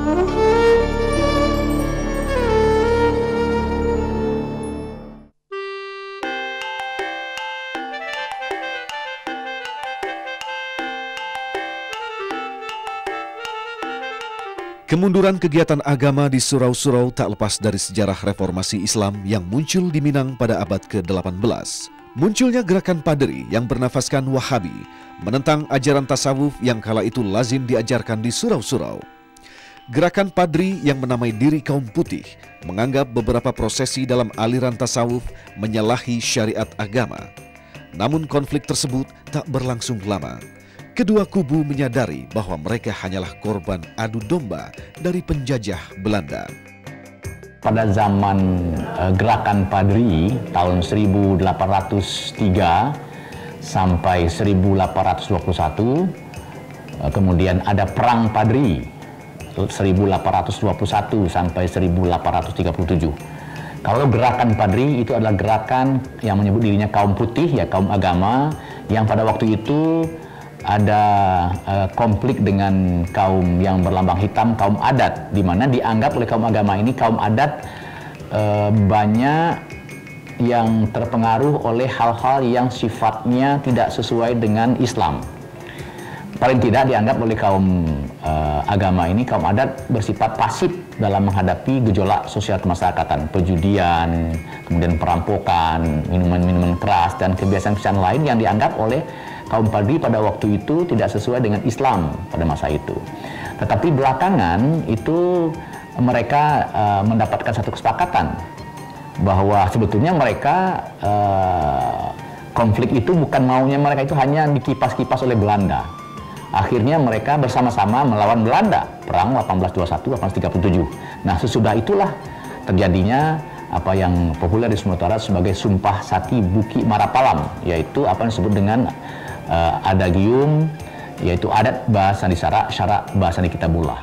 Kemunduran kegiatan agama di surau-surau tak lepas dari sejarah reformasi Islam yang muncul di Minang pada abad ke-18. Munculnya gerakan Padri yang bernafaskan Wahabi, menentang ajaran tasawuf yang kala itu lazim diajarkan di surau-surau. Gerakan Padri yang menamai diri kaum putih menganggap beberapa prosesi dalam aliran tasawuf menyalahi syariat agama. Namun konflik tersebut tak berlangsung lama. Kedua kubu menyadari bahwa mereka hanyalah korban adu domba dari penjajah Belanda. Pada zaman gerakan Padri tahun 1803 sampai 1821, kemudian ada Perang Padri 1821 sampai 1837. Kalau gerakan Padri itu adalah gerakan yang menyebut dirinya kaum putih, ya kaum agama, yang pada waktu itu ada konflik dengan kaum yang berlambang hitam, kaum adat, di mana dianggap oleh kaum agama ini, kaum adat banyak yang terpengaruh oleh hal-hal yang sifatnya tidak sesuai dengan Islam. Paling tidak dianggap oleh kaum agama ini, kaum adat bersifat pasif dalam menghadapi gejolak sosial kemasyarakatan, perjudian, kemudian perampokan, minuman-minuman keras, dan kebiasaan-kebiasaan lain yang dianggap oleh kaum Padri pada waktu itu tidak sesuai dengan Islam pada masa itu. Tetapi belakangan itu mereka mendapatkan satu kesepakatan bahwa sebetulnya mereka konflik itu bukan maunya mereka, itu hanya dikipas-kipas oleh Belanda. Akhirnya mereka bersama-sama melawan Belanda, perang 1821-1837. Nah, sesudah itulah terjadinya apa yang populer di Sumatera Utara sebagai Sumpah Sati Buki Marapalam, yaitu apa yang disebut dengan adagium, yaitu adat bahasa di syarak bahasa di Kitabullah.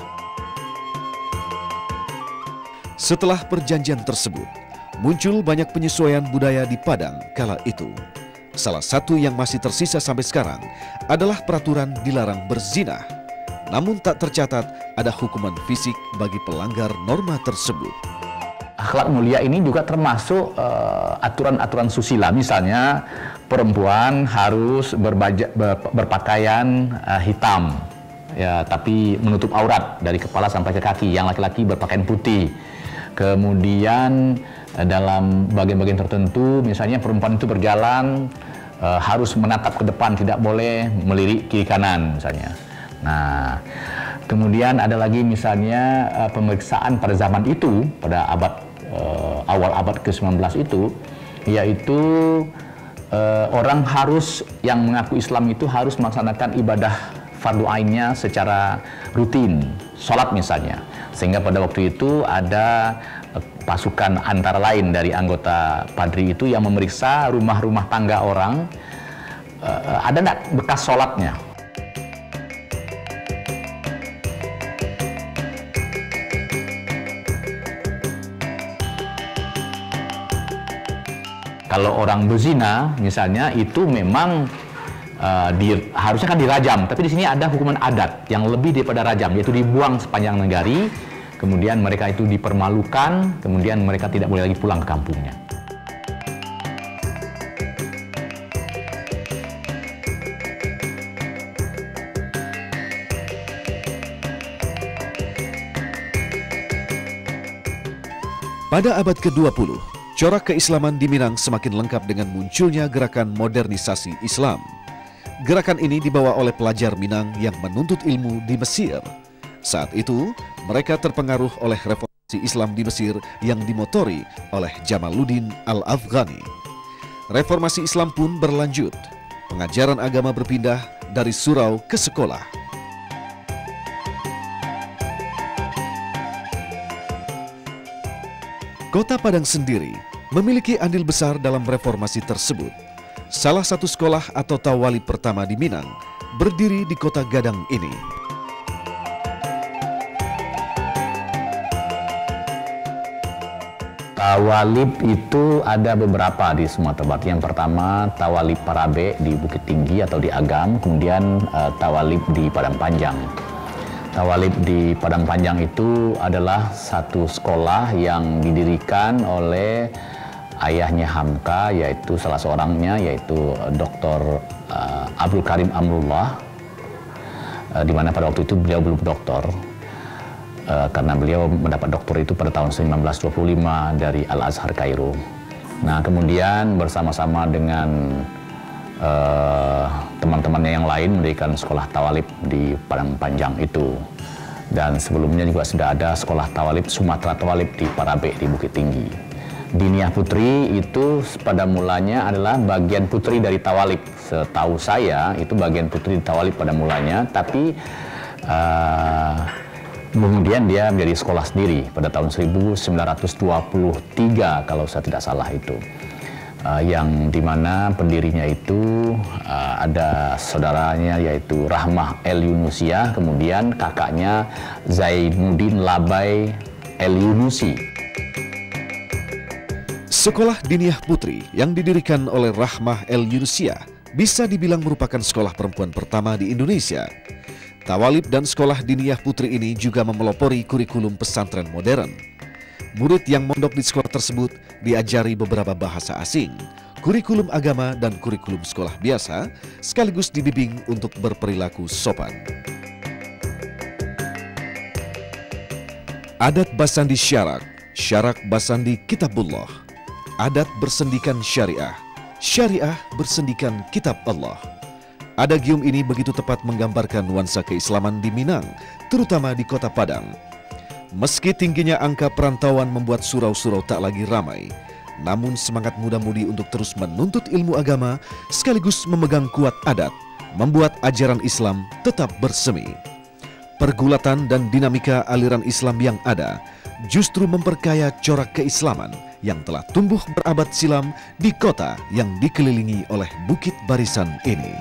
Setelah perjanjian tersebut, muncul banyak penyesuaian budaya di Padang kala itu. Salah satu yang masih tersisa sampai sekarang adalah peraturan dilarang berzina. Namun tak tercatat ada hukuman fisik bagi pelanggar norma tersebut. Akhlak mulia ini juga termasuk aturan-aturan susila. Misalnya perempuan harus berpakaian hitam, ya, tapi menutup aurat dari kepala sampai ke kaki. Yang laki-laki berpakaian putih. Kemudian dalam bagian-bagian tertentu, misalnya perempuan itu berjalan harus menatap ke depan, tidak boleh melirik kiri kanan misalnya. Nah, kemudian ada lagi misalnya pemeriksaan pada zaman itu, pada awal abad ke-19 itu, yaitu orang harus yang mengaku Islam itu harus melaksanakan ibadah fardu ainnya secara rutin, sholat misalnya. Sehingga pada waktu itu ada pasukan antara lain dari anggota Padri itu yang memeriksa rumah-rumah tangga orang, ada enggak bekas sholatnya. Kalau orang berzina misalnya itu memang harusnya kan dirajam, tapi di sini ada hukuman adat yang lebih daripada rajam, yaitu dibuang sepanjang negari, kemudian mereka itu dipermalukan, kemudian mereka tidak boleh lagi pulang ke kampungnya. Pada abad ke-20, corak keislaman di Minang semakin lengkap dengan munculnya gerakan modernisasi Islam. Gerakan ini dibawa oleh pelajar Minang yang menuntut ilmu di Mesir. Saat itu, mereka terpengaruh oleh reformasi Islam di Mesir yang dimotori oleh Jamaluddin Al-Afghani. Reformasi Islam pun berlanjut. Pengajaran agama berpindah dari surau ke sekolah. Kota Padang sendiri memiliki andil besar dalam reformasi tersebut. Salah satu sekolah atau tawalib pertama di Minang berdiri di kota Gadang ini. Tawalib itu ada beberapa di Sumatera Barat. Yang pertama Tawalib Parabe di Bukit Tinggi atau di Agam, kemudian Tawalib di Padang Panjang. Tawalib di Padang Panjang itu adalah satu sekolah yang didirikan oleh ayahnya Hamka, yaitu salah seorangnya, yaitu Dr. Abdul Karim Amrullah, di mana pada waktu itu beliau belum doktor, karena beliau mendapat doktor itu pada tahun 1925 dari Al-Azhar Kairo. Nah, kemudian bersama-sama dengan teman-temannya yang lain mendirikan sekolah tawalib di Padang Panjang itu. Dan sebelumnya juga sudah ada sekolah tawalib Sumatera Tawalib di Parabe di Bukit Tinggi. Diniah Putri itu pada mulanya adalah bagian putri dari tawalib. Setahu saya itu bagian putri di tawalib pada mulanya, tapi kemudian dia menjadi sekolah sendiri pada tahun 1923 kalau saya tidak salah itu. Yang dimana pendirinya itu ada saudaranya yaitu Rahmah El Yunusia, kemudian kakaknya Zainuddin Labai El Yunusi. Sekolah Diniah Putri yang didirikan oleh Rahmah El Yunusia bisa dibilang merupakan sekolah perempuan pertama di Indonesia. Tawalib dan sekolah Diniah Putri ini juga memelopori kurikulum pesantren modern. Murid yang mondok di sekolah tersebut diajari beberapa bahasa asing, kurikulum agama dan kurikulum sekolah biasa, sekaligus dibimbing untuk berperilaku sopan. Adat Basandi Syarak, Syarak Basandi Kitabullah. Adat bersendikan syariah, syariah bersendikan kitab Allah. Adagium ini begitu tepat menggambarkan nuansa keislaman di Minang, terutama di kota Padang. Meski tingginya angka perantauan membuat surau-surau tak lagi ramai, namun semangat muda-mudi untuk terus menuntut ilmu agama sekaligus memegang kuat adat, membuat ajaran Islam tetap bersemi. Pergulatan dan dinamika aliran Islam yang ada justru memperkaya corak keislaman yang telah tumbuh berabad silam di kota yang dikelilingi oleh bukit barisan ini.